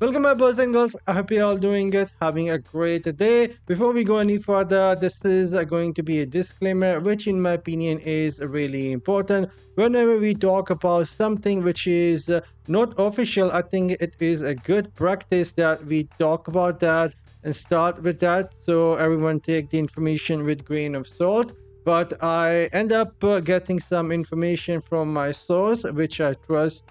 Welcome, my boys and girls. I hope you're all doing good, having a great day. Before we go any further, this is going to be a disclaimer, which, in my opinion, is really important. Whenever we talk about something which is not official, I think it is a good practice that we talk about that and start with that, so everyone take the information with grain of salt. But I end up getting some information from my source, which I trust.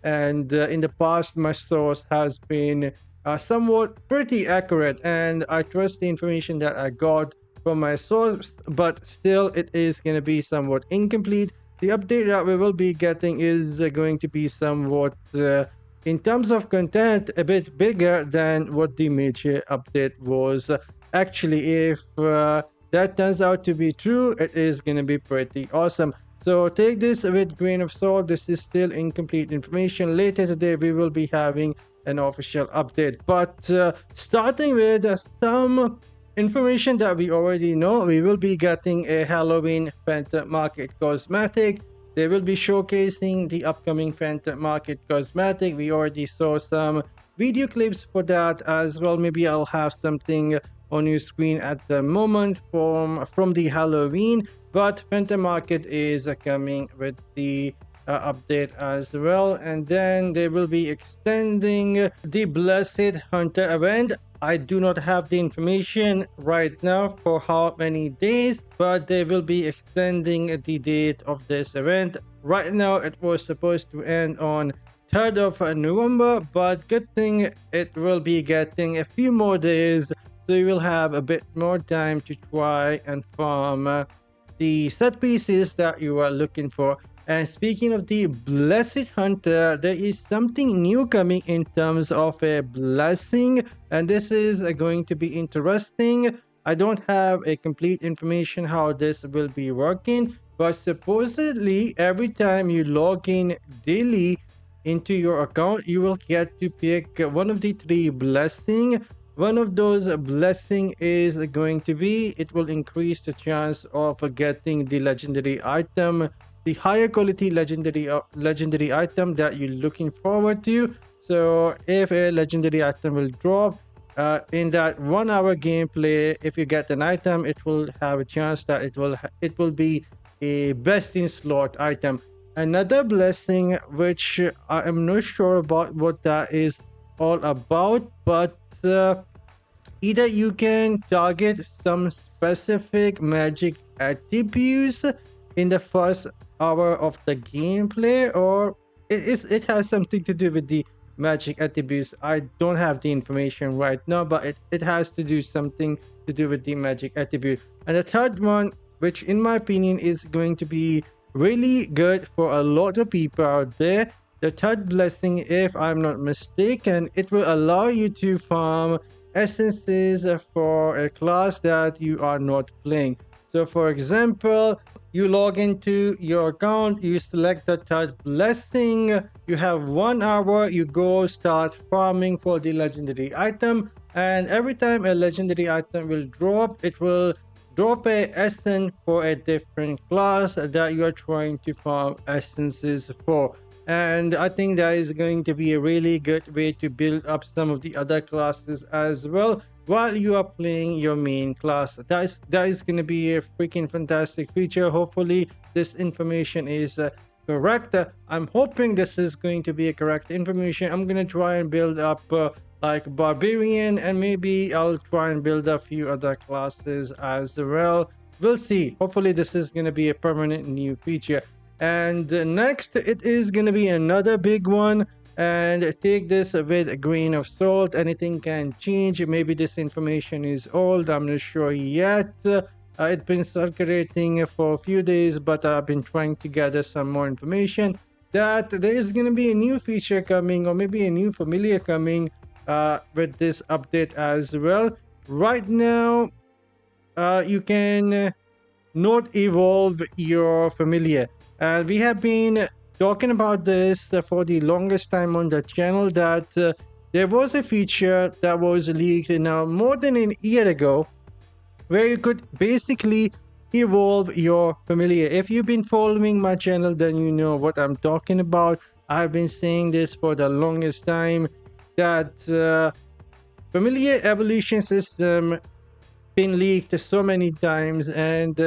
And in the past my source has been somewhat pretty accurate, and I trust the information that I got from my source, but still it is going to be somewhat incomplete. The update that we will be getting is going to be somewhat in terms of content a bit bigger than what the major update was. Actually, if that turns out to be true, it is going to be pretty awesome. So take this with grain of salt. This is still incomplete information. Later today, we will be having an official update. But starting with some information that we already know, we will be getting a Halloween Phantom Market cosmetic. They will be showcasing the upcoming Phantom Market cosmetic. We already saw some video clips for that as well. Maybe I'll have something on your screen at the moment from the Halloween, but Phantom Market is coming with the update as well. And then they will be extending the Blessed Hunter event. I do not have the information right now for how many days, but they will be extending the date of this event. Right now it was supposed to end on 3rd of November, but good thing it will be getting a few more days, so you will have a bit more time to try and farm the set pieces that you are looking for. And speaking of the Blessed Hunter, there is something new coming in terms of a blessing, and this is going to be interesting. I don't have a complete information how this will be working, but supposedly every time you log in daily into your account, you will get to pick one of the three blessing. One of those blessing is going to be, it will increase the chance of getting the legendary item, the higher quality legendary item that you're looking forward to. So if a legendary item will drop in that 1 hour gameplay, if you get an item, it will have a chance that it will be a best in slot item. Another blessing, which I am not sure about what that is all about, but either you can target some specific magic attributes in the first hour of the gameplay, or it has something to do with the magic attributes. I don't have the information right now, but it has to do something to do with the magic attribute. And the third one, which in my opinion is going to be really good for a lot of people out there, the third blessing, if I'm not mistaken, it will allow you to farm essences for a class that you are not playing. So for example, you log into your account, you select the third blessing, you have 1 hour, you go start farming for the legendary item, and every time a legendary item will drop, it will drop a essence for a different class that you are trying to farm essences for. And I think that is going to be a really good way to build up some of the other classes as well while you are playing your main class. That is going to be a freaking fantastic feature. Hopefully this information is correct. I'm hoping this is going to be a correct information. I'm going to try and build up like barbarian, and maybe I'll try and build a few other classes as well. We'll see. Hopefully this is going to be a permanent new feature. And next, it is going to be another big one, and take this with a grain of salt. Anything can change. Maybe this information is old, I'm not sure yet. It's been circulating for a few days, but I've been trying to gather some more information that there is going to be a new feature coming, or maybe a new familiar coming with this update as well. Right now, you can not evolve your familiar. And we have been talking about this for the longest time on the channel, that there was a feature that was leaked now more than a year ago, where you could basically evolve your familiar. If you've been following my channel, then you know what I'm talking about. I've been saying this for the longest time. that familiar evolution system been leaked so many times, and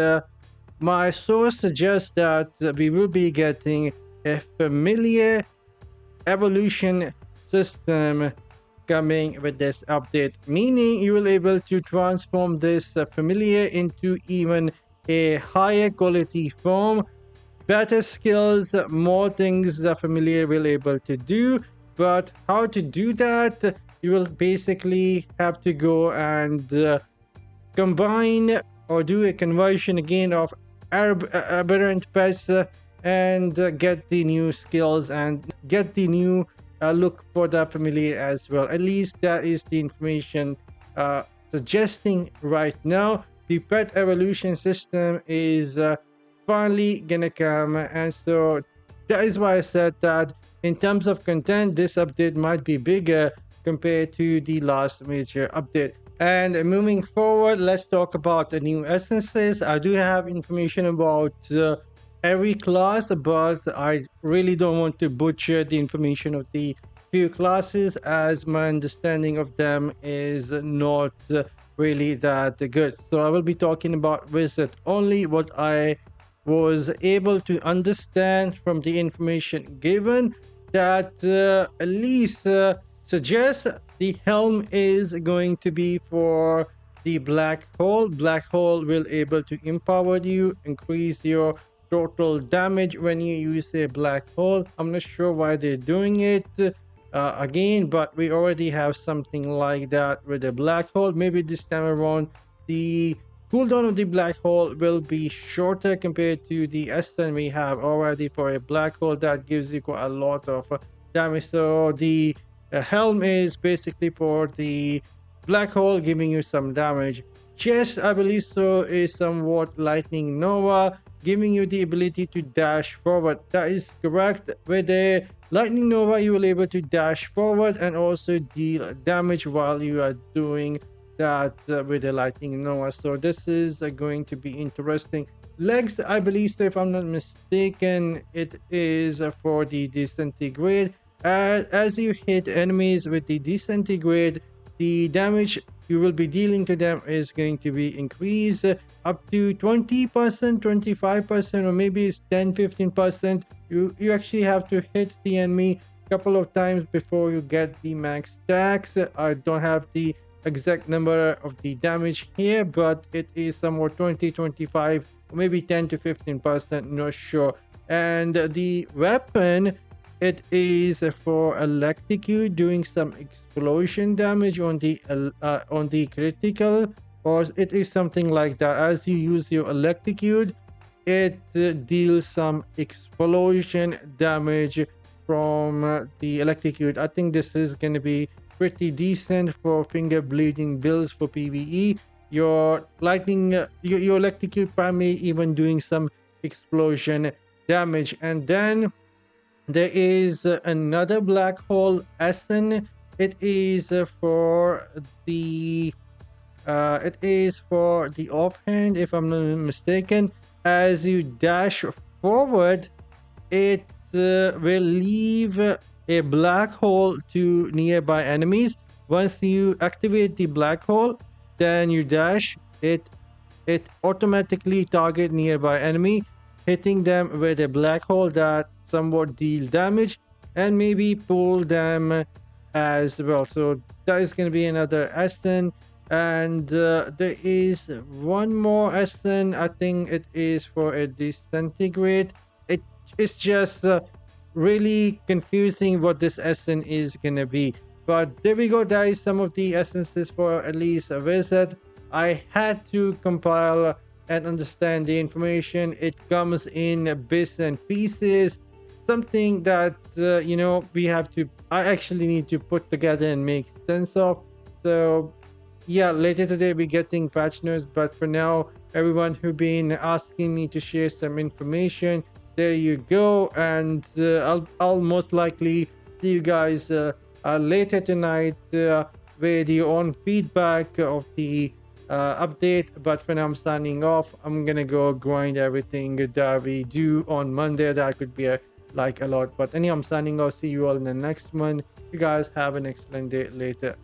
my source suggests that we will be getting a familiar evolution system coming with this update, meaning you will able to transform this familiar into even a higher quality form, better skills, more things the familiar will able to do. But how to do that, you will basically have to go and combine or do a conversion again of aberrant pets, and get the new skills and get the new look for the familiar as well. At least that is the information suggesting right now. The pet evolution system is finally gonna come, and so that is why I said that in terms of content, this update might be bigger compared to the last major update. And moving forward, let's talk about the new essences. I do have information about every class, but I really don't want to butcher the information of the few classes, as my understanding of them is not really that good. So I will be talking about Wizard only, what I was able to understand from the information given, that at least suggests the helm is going to be for the black hole. Black hole will able to empower you, increase your total damage when you use a black hole. I'm not sure why they're doing it again, but we already have something like that with a black hole. Maybe this time around the cooldown of the black hole will be shorter compared to the S10 we have already for a black hole that gives you quite a lot of damage. So the helm is basically for the black hole, giving you some damage. Chest, I believe so, is somewhat lightning nova, giving you the ability to dash forward. That is correct. With a lightning nova, you will be able to dash forward and also deal damage while you are doing that with the lightning nova. So this is going to be interesting. Legs, I believe so, if I'm not mistaken, it is for the disintegrate. As you hit enemies with the disintegrate, the damage you will be dealing to them is going to be increased up to 20%, 25%, or maybe it's 10-15%. You actually have to hit the enemy a couple of times before you get the max stacks. I don't have the exact number of the damage here, but it is somewhat 20, 25, or maybe 10 to 15%, not sure. And the weapon, it is for electrocute, doing some explosion damage on the critical, or it is something like that. As you use your electrocute, it deals some explosion damage from the electrocute. I think this is going to be pretty decent for finger bleeding builds for PvE. Your lightning, your electrocute primary even doing some explosion damage. And then there is another black hole Essen. It is for the offhand, if I'm not mistaken. As you dash forward, it will leave a black hole to nearby enemies. Once you activate the black hole, then you dash, it automatically target nearby enemy, hitting them with a black hole that somewhat deal damage and maybe pull them as well. So that is going to be another Aston. And there is one more Aston. I think it is for a disintegrate. It's just really confusing what this Aston is going to be. But there we go. That is some of the essences for at least a visit. I had to compile and understand the information. It comes in bits and pieces, something that we have to, I actually need to put together and make sense of. So yeah, later today we're getting patch notes, but for now, everyone who been asking me to share some information, there you go. And I'll most likely see you guys later tonight with your own feedback of the update. But for now, I'm signing off. I'm gonna go grind everything that we do on Monday. That could be like a lot, but anyhow, I'm signing off. See you all in the next one. You guys have an excellent day later.